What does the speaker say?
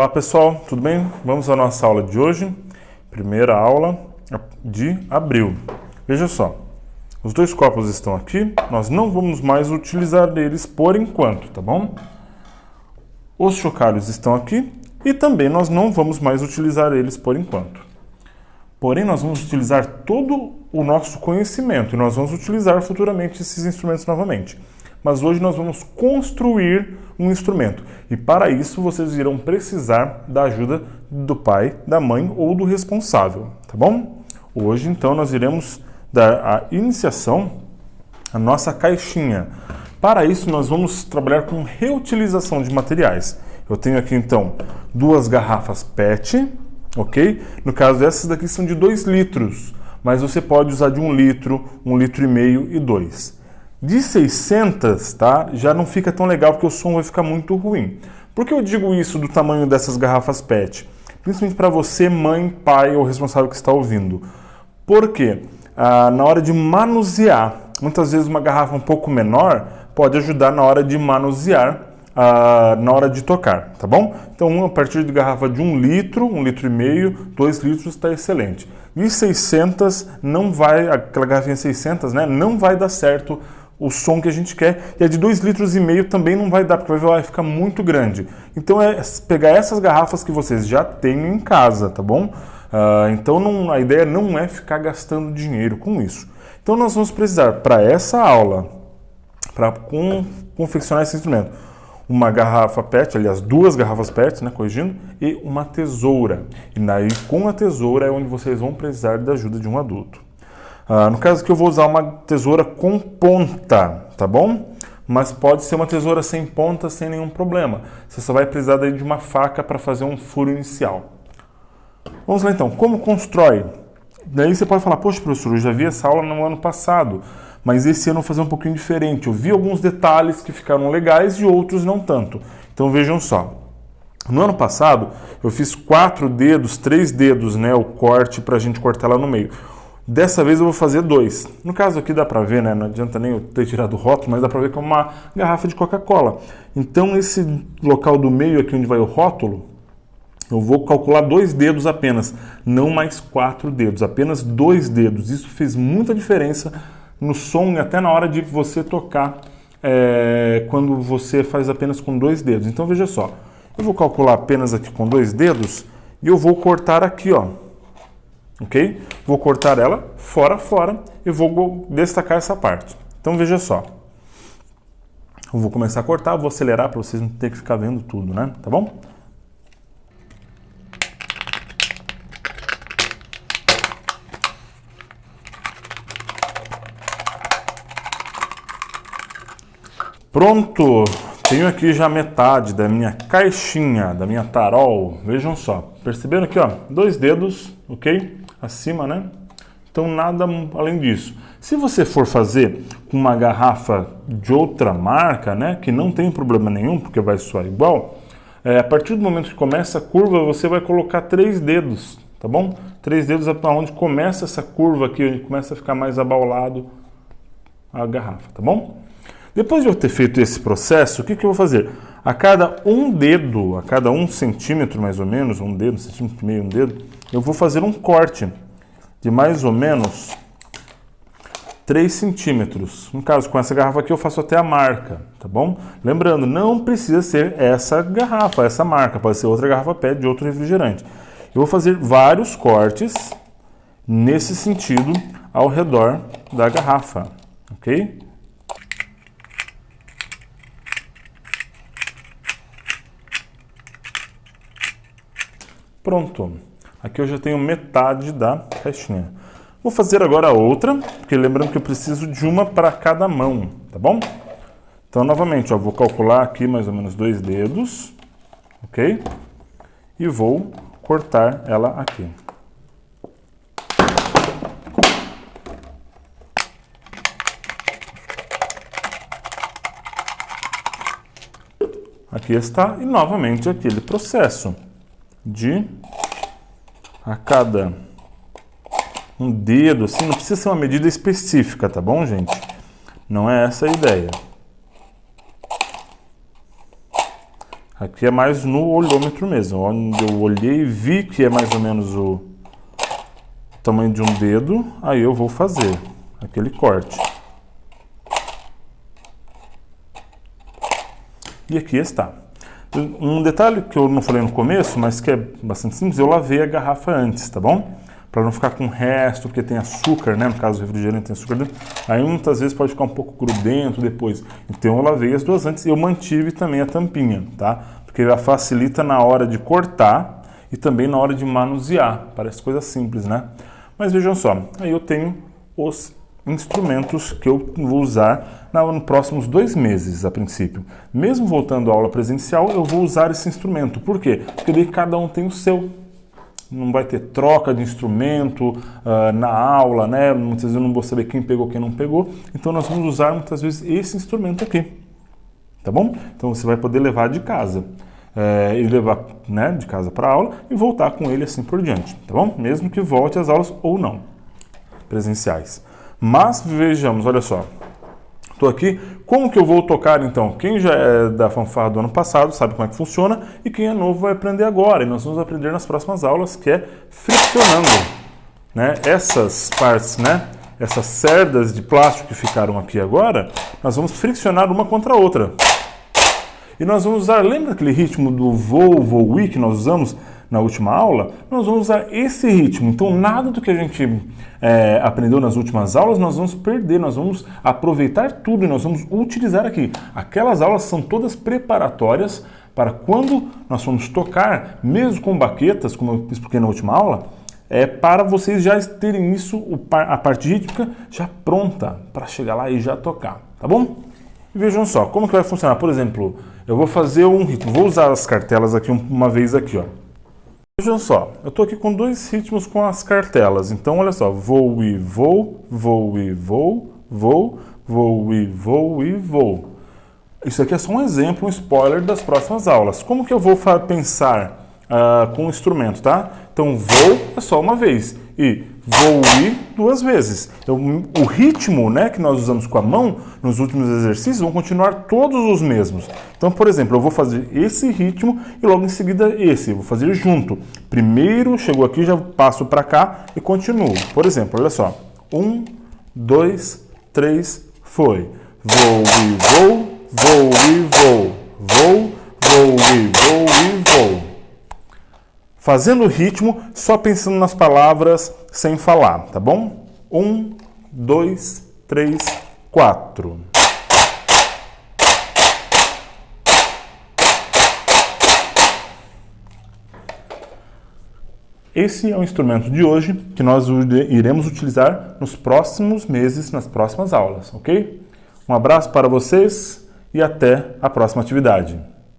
Olá pessoal, tudo bem? Vamos à nossa aula de hoje, primeira aula de abril. Veja só, os dois copos estão aqui, nós não vamos mais utilizar eles por enquanto, tá bom? Os chocalhos estão aqui e também nós não vamos mais utilizar eles por enquanto. Porém, nós vamos utilizar todo o nosso conhecimento e nós vamos utilizar futuramente esses instrumentos novamente. Mas hoje nós vamos construir um instrumento. E para isso vocês irão precisar da ajuda do pai, da mãe ou do responsável, tá bom? Hoje então nós iremos dar a iniciação à nossa caixinha. Para isso nós vamos trabalhar com reutilização de materiais. Eu tenho aqui então duas garrafas PET, ok? No caso essas daqui são de 2 litros, mas você pode usar de 1 litro, 1,5 litro e 2. De 600, tá? Já não fica tão legal porque o som vai ficar muito ruim. Por que eu digo isso do tamanho dessas garrafas PET? Principalmente para você, mãe, pai ou responsável que está ouvindo. Porque na hora de manusear, muitas vezes uma garrafa um pouco menor pode ajudar na hora de manusear, na hora de tocar, tá bom? Então, a partir de garrafa de 1 litro, 1,5 litro, 2 litros está excelente. De 600 não vai, aquela garrafinha 600, né, não vai dar certo o som que a gente quer, e a de 2,5 litros também não vai dar, porque vai ficar muito grande. Então é pegar essas garrafas que vocês já têm em casa, tá bom? Então a ideia não é ficar gastando dinheiro com isso. Então nós vamos precisar, para essa aula, para confeccionar esse instrumento, uma garrafa PET, aliás, 2 garrafas PET, né, corrigindo, e uma tesoura. E daí, com a tesoura é onde vocês vão precisar da ajuda de um adulto. No caso aqui eu vou usar uma tesoura com ponta, tá bom? Mas pode ser uma tesoura sem ponta, sem nenhum problema. Você só vai precisar daí de uma faca para fazer um furo inicial. Vamos lá então, como constrói? Daí você pode falar, poxa professor, eu já vi essa aula no ano passado, mas esse ano eu vou fazer um pouquinho diferente. Eu vi alguns detalhes que ficaram legais e outros não tanto. Então vejam só. No ano passado eu fiz 4 dedos, 3 dedos, né, o corte para a gente cortar lá no meio. Dessa vez eu vou fazer 2. No caso aqui dá para ver, né? Não adianta nem eu ter tirado o rótulo, mas dá para ver que é uma garrafa de Coca-Cola. Então esse local do meio aqui onde vai o rótulo, eu vou calcular 2 dedos apenas, não mais 4 dedos, apenas 2 dedos. Isso fez muita diferença no som e até na hora de você tocar, quando você faz apenas com 2 dedos. Então veja só, eu vou calcular apenas aqui com 2 dedos e eu vou cortar aqui, ó. Ok? Vou cortar ela fora e vou destacar essa parte. Então veja só. Eu vou começar a cortar, vou acelerar para vocês não terem que ficar vendo tudo, né? Tá bom? Pronto! Tenho aqui já metade da minha caixinha, da minha tarol. Vejam só. Perceberam aqui, ó? 2 dedos, ok? Acima, né? Então nada além disso. Se você for fazer com uma garrafa de outra marca, né, que não tem problema nenhum, porque vai soar igual, a partir do momento que começa a curva, você vai colocar 3 dedos, tá bom? 3 dedos é onde começa essa curva aqui, onde começa a ficar mais abaulado a garrafa, tá bom? Depois de eu ter feito esse processo, o que eu vou fazer? A cada 1 dedo, a cada 1 centímetro mais ou menos, 1 dedo, 1,5 centímetro, 1 dedo, eu vou fazer um corte de mais ou menos 3 centímetros. No caso, com essa garrafa aqui eu faço até a marca, tá bom? Lembrando, não precisa ser essa garrafa, essa marca, pode ser outra garrafa PET de outro refrigerante. Eu vou fazer vários cortes nesse sentido ao redor da garrafa, ok? Pronto. Aqui eu já tenho metade da caixinha. Vou fazer agora a outra, porque lembrando que eu preciso de uma para cada mão, tá bom? Então, novamente, ó, vou calcular aqui mais ou menos 2 dedos, ok? E vou cortar ela aqui. Aqui está, e novamente aquele processo de a cada 1 dedo, assim, não precisa ser uma medida específica, tá bom, gente? Não é essa a ideia. Aqui é mais no olhômetro mesmo, onde eu olhei e vi que é mais ou menos o tamanho de um dedo, aí eu vou fazer aquele corte. E aqui está. Um detalhe que eu não falei no começo, mas que é bastante simples, eu lavei a garrafa antes, tá bom? Para não ficar com resto, porque tem açúcar, né? No caso do refrigerante tem açúcar dentro. Aí muitas vezes pode ficar um pouco grudento depois. Então eu lavei as duas antes e eu mantive também a tampinha, tá? Porque ela facilita na hora de cortar e também na hora de manusear. Parece coisa simples, né? Mas vejam só, aí eu tenho os instrumentos que eu vou usar nos próximos 2 meses, a princípio. Mesmo voltando à aula presencial, eu vou usar esse instrumento. Por quê? Porque daí cada um tem o seu. Não vai ter troca de instrumento na aula, né? Muitas vezes eu não vou saber quem pegou, quem não pegou. Então nós vamos usar muitas vezes esse instrumento aqui. Tá bom? Então você vai poder levar de casa. E levar, né, de casa para a aula e voltar com ele assim por diante. Tá bom? Mesmo que volte às aulas ou não. Presenciais. Mas vejamos, olha só. Estou aqui, como que eu vou tocar então? Quem já é da fanfarra do ano passado sabe como é que funciona e quem é novo vai aprender agora. E nós vamos aprender nas próximas aulas, que é friccionando, né? Essas partes, né? Essas cerdas de plástico que ficaram aqui agora, nós vamos friccionar uma contra a outra. E nós vamos usar, lembra aquele ritmo do vou, vou, que nós usamos na última aula? Nós vamos usar esse ritmo. Então, nada do que a gente aprendeu nas últimas aulas, nós vamos perder, nós vamos aproveitar tudo e nós vamos utilizar aqui. Aquelas aulas são todas preparatórias para quando nós formos tocar, mesmo com baquetas, como eu expliquei na última aula, para vocês já terem isso, a parte rítmica já pronta para chegar lá e já tocar, tá bom? E vejam só, como que vai funcionar? Por exemplo, eu vou fazer um ritmo, vou usar as cartelas aqui uma vez aqui, ó. Vejam só, eu estou aqui com 2 ritmos com as cartelas, então olha só, vou e vou, vou e vou, vou, vou e vou e vou. Isso aqui é só um exemplo, um spoiler das próximas aulas. Como que eu vou pensar com o instrumento, tá? Então, vou é só uma vez e vou ir 2 vezes. Então, o ritmo, né, que nós usamos com a mão nos últimos exercícios vão continuar todos os mesmos. Então, por exemplo, eu vou fazer esse ritmo e logo em seguida esse. Eu vou fazer junto. Primeiro, chegou aqui, já passo para cá e continuo. Por exemplo, olha só. 1, 2, 3, foi. Vou e vou, vou e vou, vou, vou e vou e vou. Fazendo o ritmo, só pensando nas palavras, sem falar, tá bom? 1, 2, 3, 4. Esse é o instrumento de hoje que nós iremos utilizar nos próximos meses, nas próximas aulas, ok? Um abraço para vocês e até a próxima atividade.